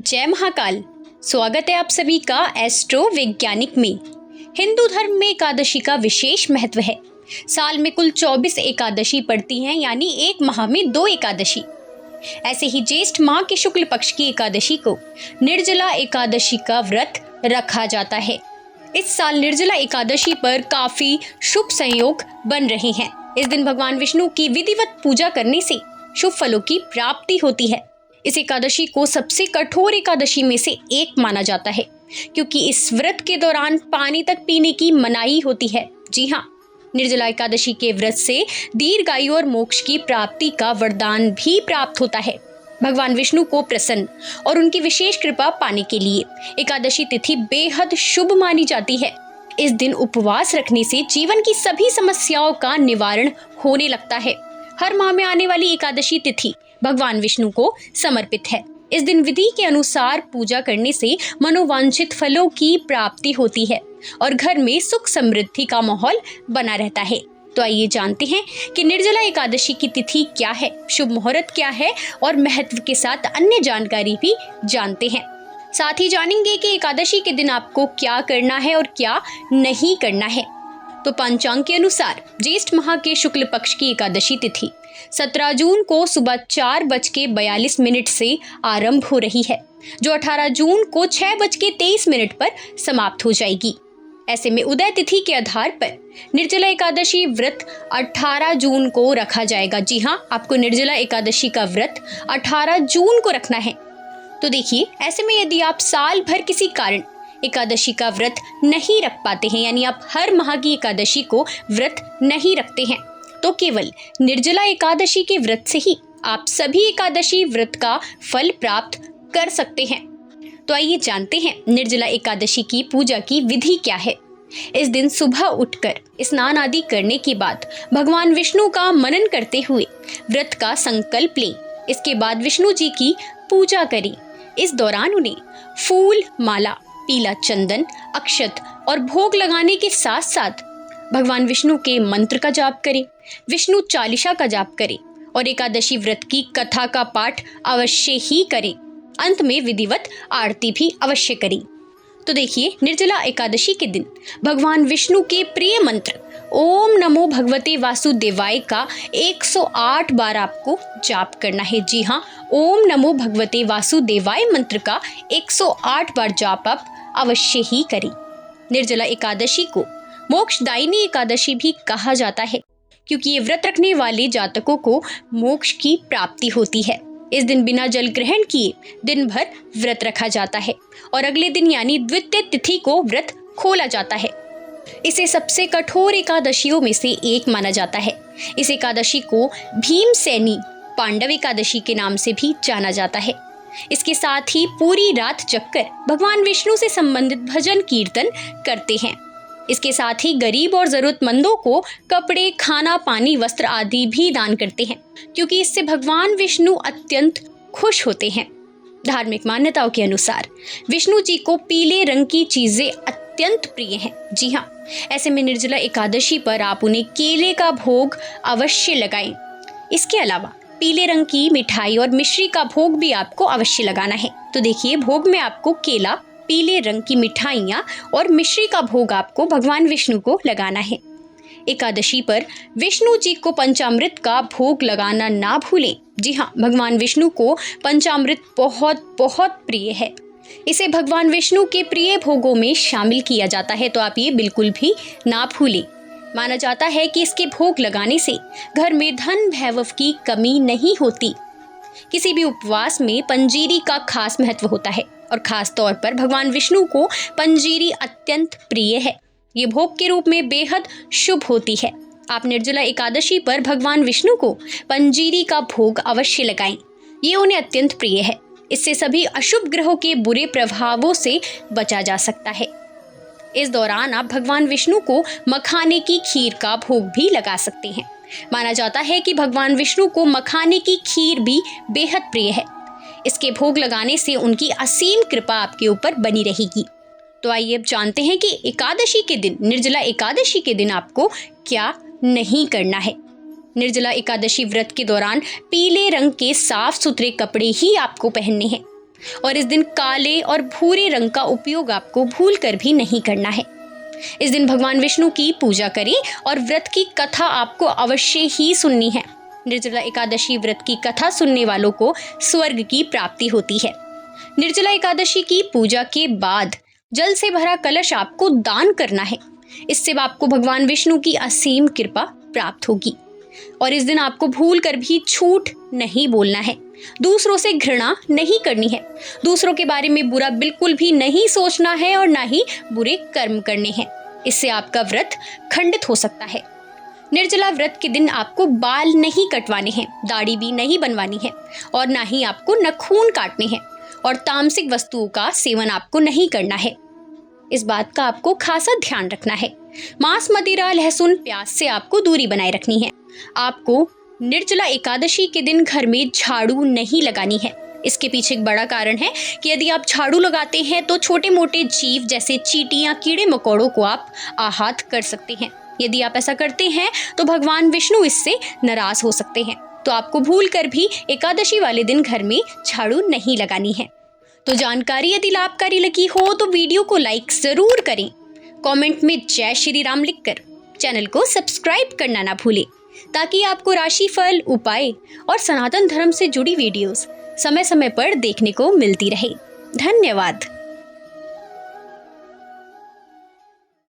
जय महाकाल। स्वागत है आप सभी का एस्ट्रो वैज्ञानिक में। हिंदू धर्म में एकादशी का विशेष महत्व है। साल में कुल 24 एकादशी पड़ती हैं, यानी एक माह में 2 एकादशी। ऐसे ही ज्येष्ठ माह के शुक्ल पक्ष की एकादशी को निर्जला एकादशी का व्रत रखा जाता है। इस साल निर्जला एकादशी पर काफी शुभ संयोग बन रहे हैं। इस दिन भगवान विष्णु की विधिवत पूजा करने से शुभ फलों की प्राप्ति होती है। इस एकादशी को सबसे कठोर एकादशी में से एक माना जाता है, क्योंकि इस व्रत के दौरान पानी तक पीने की मनाही होती है। जी हाँ, निर्जला एकादशी के व्रत से दीर्घायु और मोक्ष की प्राप्ति का वरदान भी प्राप्त होता है। भगवान विष्णु को प्रसन्न और उनकी विशेष कृपा पाने के लिए एकादशी तिथि बेहद शुभ मानी जाती है। इस दिन उपवास रखने से जीवन की सभी समस्याओं का निवारण होने लगता है। हर माह में आने वाली एकादशी तिथि भगवान विष्णु को समर्पित है। इस दिन विधि के अनुसार पूजा करने से मनोवांछित फलों की प्राप्ति होती है और घर में सुख समृद्धि का माहौल बना रहता है। तो आइए जानते हैं कि निर्जला एकादशी की तिथि क्या है, शुभ मुहूर्त क्या है और महत्व के साथ अन्य जानकारी भी जानते हैं। साथ ही जानेंगे कि एकादशी के दिन आपको क्या करना है और क्या नहीं करना है। तो पंचांग के अनुसार ज्येष्ठ माह के शुक्ल पक्ष की एकादशी तिथि 17 जून को सुबह 4:42 से आरंभ हो रही है, जो 18 जून को 6:23 पर समाप्त हो जाएगी। ऐसे में उदय तिथि के आधार पर निर्जला एकादशी व्रत 18 जून को रखा जाएगा। जी हाँ, आपको निर्जला एकादशी का व्रत 18 जून को रखना है। तो देखिए, ऐसे में यदि आप साल भर किसी कारण एकादशी का व्रत नहीं रख पाते हैं, यानी आप हर माह की एकादशी को व्रत नहीं रखते हैं, तो केवल निर्जला एकादशी के व्रत से ही आप सभी एकादशी व्रत का फल प्राप्त कर सकते हैं। तो आइए जानते हैं निर्जला एकादशी की पूजा की विधि क्या है। इस दिन सुबह उठकर स्नान आदि करने के बाद भगवान विष्णु का मनन करते हुए व्रत का संकल्प लें। इसके बाद विष्णु जी की पूजा करें। इस दौरान उन्हें फूल, माला, पीला चंदन, अक्षत और भोग लगाने के साथ साथ भगवान विष्णु के मंत्र का जाप करें, विष्णु चालीसा का जाप करें और एकादशी व्रत की कथा का पाठ अवश्य ही करें। अंत में विधिवत आरती भी अवश्य करें। तो देखिए, निर्जला एकादशी के दिन भगवान विष्णु के प्रिय मंत्र ओम नमो भगवते वासुदेवाय का 108 बार आपको जाप करना है। जी हाँ, ओम नमो भगवते वासुदेवाय मंत्र का 108 बार जाप आप अवश्य ही करें। निर्जला एकादशी को मोक्षदायिनी एकादशी भी कहा जाता है, क्योंकि ये व्रत रखने वाले जातकों को मोक्ष की प्राप्ति होती है। इस दिन बिना जल ग्रहण किए दिन भर व्रत रखा जाता है और अगले दिन यानी द्वितीय तिथि को व्रत खोला जाता है। इसे सबसे कठोर एकादशियों में से एक माना जाता है। इस एकादशी को भीमसेनी पांडव एकादशी के नाम से भी जाना जाता है। इसके साथ ही पूरी रात जगकर भगवान विष्णु से संबंधित भजन कीर्तन करते हैं। इसके साथ ही गरीब और जरूरतमंदों को कपड़े, खाना, पानी, वस्त्र आदि भी दान करते हैं, क्योंकि इससे भगवान विष्णु अत्यंत खुश होते हैं। धार्मिक मान्यताओं के अनुसार विष्णु जी को पीले रंग की चीजें अत्यंत प्रिय हैं। जी हाँ, ऐसे में निर्जला एकादशी पर आप उन्हें केले का भोग अवश्य लगाएं। इसके अलावा पीले रंग की मिठाई और मिश्री का भोग भी आपको अवश्य लगाना है। तो देखिए, भोग में आपको केला, पीले रंग की मिठाइयाँ और मिश्री का भोग आपको भगवान विष्णु को लगाना है। एकादशी पर विष्णु जी को पंचामृत का भोग लगाना ना भूलें। जी हाँ, भगवान विष्णु को पंचामृत बहुत बहुत प्रिय है। इसे भगवान विष्णु के प्रिय भोगों में शामिल किया जाता है, तो आप ये बिल्कुल भी ना भूलें। माना जाता है कि इसके भोग लगाने से घर में धन वैभव की कमी नहीं होती। किसी भी उपवास में पंजीरी का खास महत्व होता है और खास तौर पर भगवान विष्णु को पंजीरी अत्यंत प्रिय है। ये भोग के रूप में बेहद शुभ होती है। आप निर्जला एकादशी पर भगवान विष्णु को पंजीरी का भोग अवश्य लगाएं। ये उन्हें अत्यंत प्रिय है। इससे सभी अशुभ ग्रहों के बुरे प्रभावों से बचा जा सकता है। इस दौरान आप भगवान विष्णु को मखाने की खीर का भोग भी लगा सकते हैं। माना जाता है कि भगवान विष्णु को मखाने की खीर भी बेहद प्रिय है। इसके भोग लगाने से उनकी असीम कृपा आपके ऊपर बनी रहेगी। तो आइए अब जानते हैं कि एकादशी के दिन, निर्जला एकादशी के दिन आपको क्या नहीं करना है। निर्जला एकादशी व्रत के दौरान पीले रंग के साफ सुथरे कपड़े ही आपको पहनने हैं। और इस दिन काले और भूरे रंग का उपयोग आपको भूल कर भी नहीं करना है। इस दिन भगवान विष्णु की पूजा करें और व्रत की कथा आपको अवश्य ही सुननी है। निर्जला एकादशी व्रत की कथा सुनने वालों को स्वर्ग की प्राप्ति होती है। निर्जला एकादशी की पूजा के बाद जल से भरा कलश आपको दान करना है। इससे आपको भगवान विष्णु की असीम कृपा प्राप्त होगी। और इस दिन आपको भूल कर भी झूठ नहीं बोलना है, दूसरों से घृणा नहीं करनी है, दूसरों के बारे में बुरा बिल्कुल भी नहीं सोचना है और ना ही बुरे कर्म करने हैं। इससे आपका व्रत खंडित हो सकता है। निर्जला व्रत के दिन आपको बाल नहीं कटवाने हैं, दाढ़ी भी नहीं बनवानी है और ना ही आपको नखून काटने हैं और तामसिक वस्तुओं का सेवन आपको नहीं करना है। इस बात का आपको खासा ध्यान रखना है। मांस, मदिरा, लहसुन, प्याज से आपको दूरी बनाए रखनी है। आपको निर्जला एकादशी के दिन घर में झाड़ू नहीं लगानी है। इसके पीछे एक बड़ा कारण है कि यदि आप झाड़ू लगाते हैं तो छोटे मोटे जीव जैसे चींटियां, कीड़े मकोड़ों को आप आहत कर सकते हैं। यदि आप ऐसा करते हैं तो भगवान विष्णु इससे नाराज हो सकते हैं। तो आपको भूल कर भी एकादशी वाले दिन घर में झाड़ू नहीं लगानी है। तो जानकारी यदि लाभकारी लगी हो तो वीडियो को लाइक जरूर करें। कमेंट में जय श्री राम लिखकर चैनल को सब्सक्राइब करना ना भूलें, ताकि आपको राशिफल, उपाय और सनातन धर्म से जुड़ी वीडियोस समय समय पर देखने को मिलती रहे। धन्यवाद।